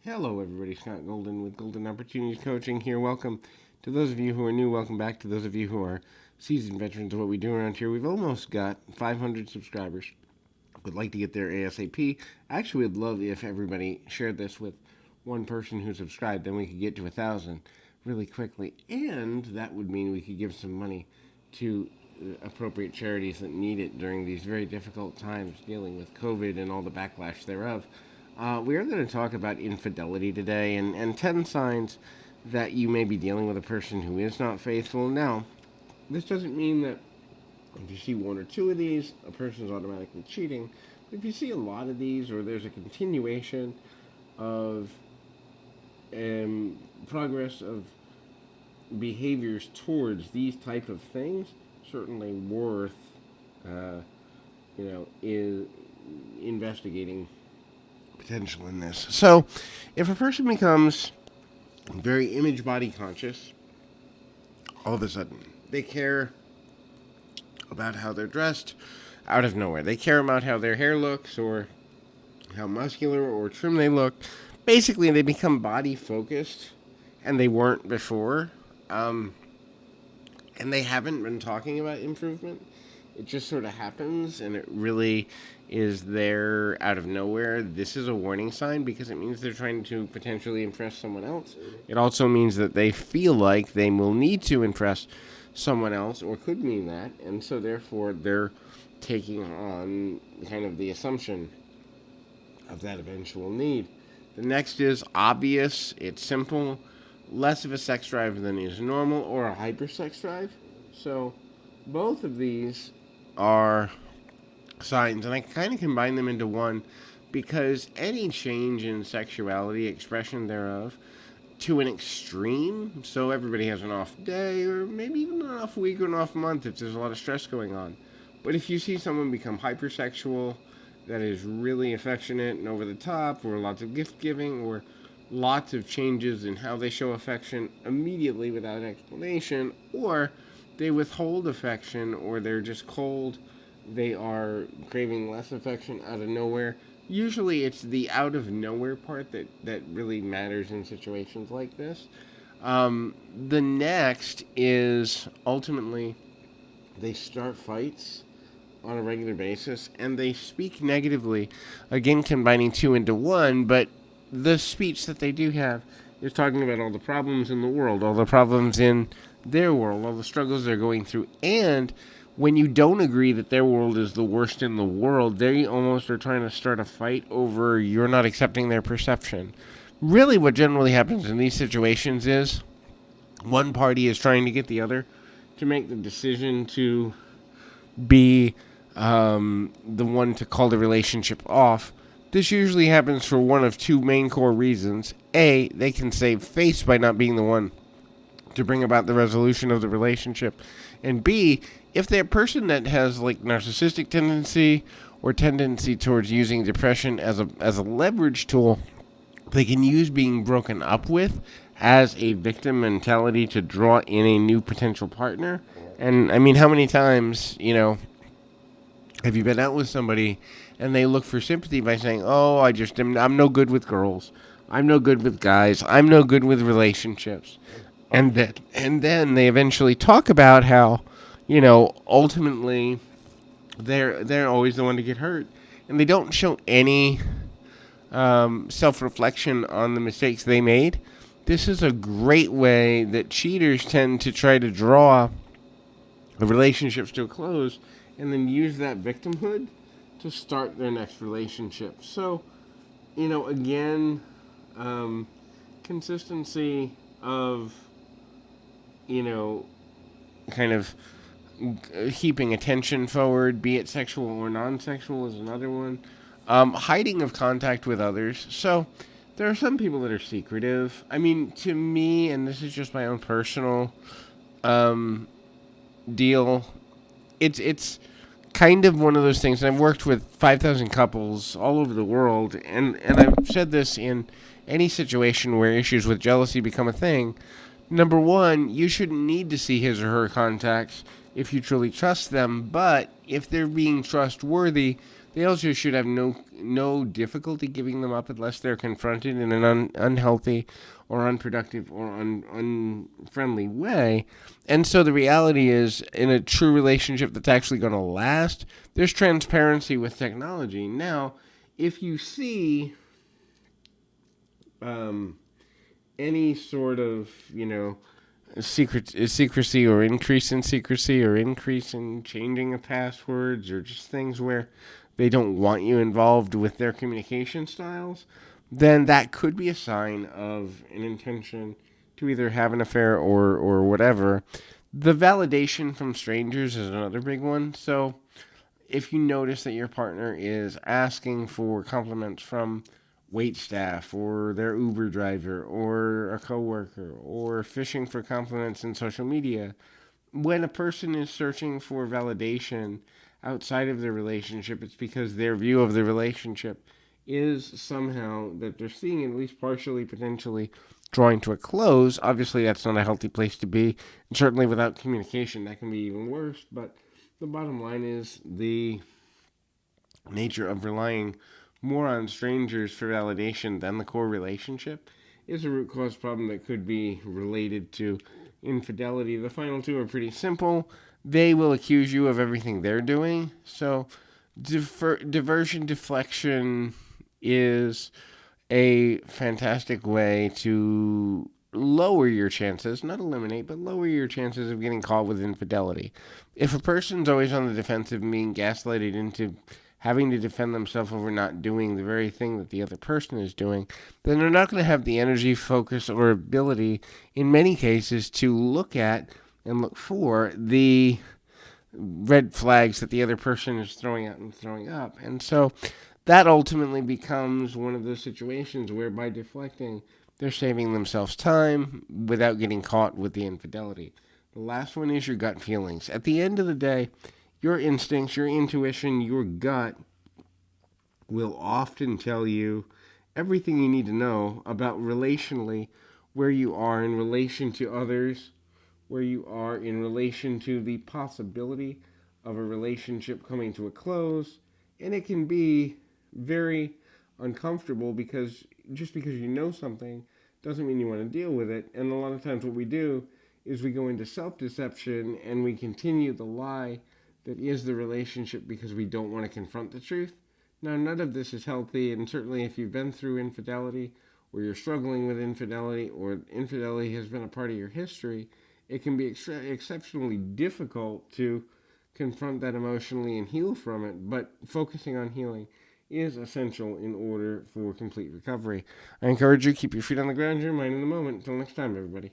Hello, everybody. Scott Golden with Golden Opportunities Coaching here. Welcome to those of you who are new. Welcome back to those of you who are seasoned veterans of what we do around here. We've almost got 500 subscribers. Would like to get there ASAP. Actually, would love if everybody shared this with one person who subscribed. Then we could get to 1,000 really quickly, and that would mean we could give some money to appropriate charities that need it during these very difficult times dealing with COVID and all the backlash thereof. We are going to talk about infidelity today and 10 signs that you may be dealing with a person who is not faithful. Now, this doesn't mean that if you see one or two of these, a person is automatically cheating. But if you see a lot of these, or there's a continuation of progress of behaviors towards these type of things, certainly worth, is investigating potential in this. So, if a person becomes very image body conscious, all of a sudden they care about how they're dressed out of nowhere. They care about how their hair looks or how muscular or trim they look. Basically, they become body focused, and they weren't before. And they haven't been talking about improvement. It just sort of happens, and it really is there out of nowhere. This is a warning sign because it means they're trying to potentially impress someone else. It also means that they feel like they will need to impress someone else, or could mean that, and so therefore they're taking on kind of the assumption of that eventual need. The next is obvious. It's simple. Less of a sex drive than is normal, or a hypersex drive. So both of these are signs, and I kind of combine them into one because any change in sexuality, expression thereof, to an extreme, so everybody has an off day, or maybe even an off week or an off month if there's a lot of stress going on. But if you see someone become hypersexual, that is really affectionate and over the top, or lots of gift giving, or lots of changes in how they show affection immediately without explanation, or they withhold affection, or they're just cold, they are craving less affection out of nowhere. Usually it's the out of nowhere part that really matters in situations like this. The next is ultimately they start fights on a regular basis, and they speak negatively, again combining two into one, but the speech that they do have is talking about all the problems in the world, all the problems in their world, all the struggles they're going through, and when you don't agree that their world is the worst in the world, they almost are trying to start a fight over you're not accepting their perception. Really what generally happens in these situations is one party is trying to get the other to make the decision to be the one to call the relationship off. This usually happens for one of two main core reasons. A, they can save face by not being the one to bring about the resolution of the relationship. And B, if they're a person that has like narcissistic tendency or tendency towards using depression as a leverage tool, they can use being broken up with as a victim mentality to draw in a new potential partner. And I mean, how many times, have you been out with somebody and they look for sympathy by saying, "Oh, I'm no good with girls. I'm no good with guys. I'm no good with relationships." And then they eventually talk about how, ultimately they're always the one to get hurt, and they don't show any self-reflection on the mistakes they made. This is a great way that cheaters tend to try to draw the relationships to a close, and then use that victimhood to start their next relationship. So, again, consistency of, kind of keeping attention forward, be it sexual or non-sexual, is another one. Hiding of contact with others. So there are some people that are secretive. I mean, to me, and this is just my own personal deal, it's kind of one of those things. I've worked with 5,000 couples all over the world, and I've said this in any situation where issues with jealousy become a thing. Number one, you shouldn't need to see his or her contacts if you truly trust them, but if they're being trustworthy, They also should have no difficulty giving them up unless they're confronted in an unhealthy or unproductive or unfriendly way. And so the reality is, in a true relationship that's actually going to last, there's transparency with technology. Now, if you see any sort of, secrecy or increase in secrecy or increase in changing of passwords or just things where they don't want you involved with their communication styles, then that could be a sign of an intention to either have an affair or whatever. The validation from strangers is another big one. So if you notice that your partner is asking for compliments from wait staff or their Uber driver or a coworker or fishing for compliments in social media, when a person is searching for validation outside of their relationship, it's because their view of the relationship is somehow that they're seeing, at least partially, potentially, drawing to a close. Obviously, that's not a healthy place to be. And certainly without communication, that can be even worse. But the bottom line is the nature of relying more on strangers for validation than the core relationship is a root cause problem that could be related to infidelity. The final two are pretty simple. They will accuse you of everything they're doing. So, diversion deflection is a fantastic way to lower your chances, not eliminate, but lower your chances of getting caught with infidelity. If a person's always on the defensive, being gaslighted into having to defend themselves over not doing the very thing that the other person is doing, then they're not going to have the energy, focus, or ability, in many cases, to look at and look for the red flags that the other person is throwing out and throwing up. And so that ultimately becomes one of those situations where by deflecting, they're saving themselves time without getting caught with the infidelity. The last one is your gut feelings. At the end of the day, your instincts, your intuition, your gut will often tell you everything you need to know about relationally where you are in relation to others, where you are in relation to the possibility of a relationship coming to a close. And it can be very uncomfortable because just because you know something doesn't mean you want to deal with it. And a lot of times what we do is we go into self-deception and we continue the lie that is the relationship because we don't want to confront the truth. Now, none of this is healthy, and certainly if you've been through infidelity, or you're struggling with infidelity, or infidelity has been a part of your history, it can be exceptionally difficult to confront that emotionally and heal from it, but focusing on healing is essential in order for complete recovery. I encourage you, keep your feet on the ground, your mind in the moment. Until next time, everybody.